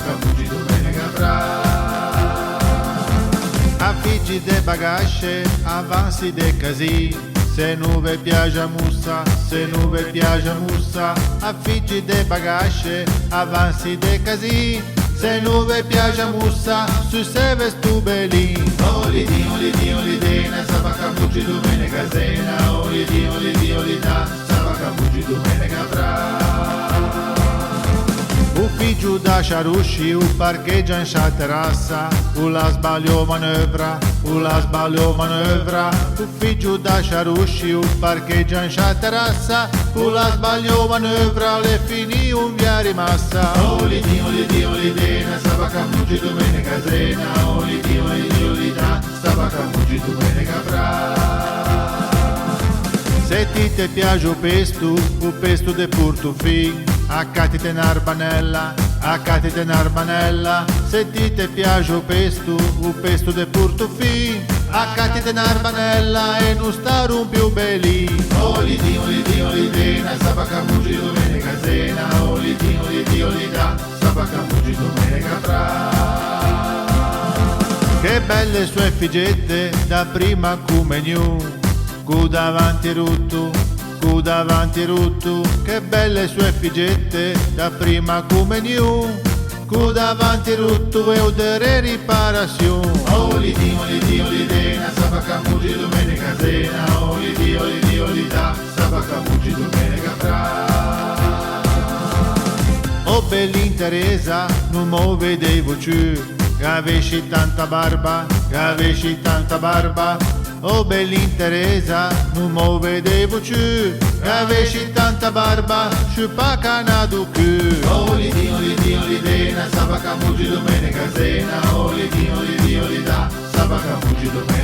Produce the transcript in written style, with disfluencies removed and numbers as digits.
capucci domenica fra. Affiggi de bagache, avanzi de casi. Se non vi piace mussa, se non vi piace mussa, affiggi de bagache, avanzi de casi. Se non vi piace mussa, su se vestu belin. Olidi, na saba capucci domenica sera. Olidi, na saba capucci domenica fra. Ufficio da Sciarusci, un parcheggia in terrazza, la sbaglio manovra, Ufficio da Sciarusci, un parcheggia in terrazza, la sbaglio manovra, le finì un via rimassa. Olidi, na saba capucci domenica sera. Olidi, na saba capucci domenica fra. Se ti piace il pesto de Portofino, accatite n'arbanella, se ti piace il pesto de Portofino, accatite n'arbanella e non stare un più belli. Olidi, na saba capucci domenica sera. Olidi, na saba capucci domenica fra. Che belle sue figette da prima come new, cu davanti rutto, che belle sue figette da prima come new, cu davanti rutto e odere riparazione. Olidi, na saba capucci domenica sera. Olidi, na saba capucci domenica fra. Oh bellin Teresa, non mo vedevo più, che avessi tanta barba. Oh bellin Teresa, non mo vedevo più, che avessi tanta barba, sciupa cana du cù. Olidi, na saba capucci domenica sera. Olidi, na saba capucci domenica.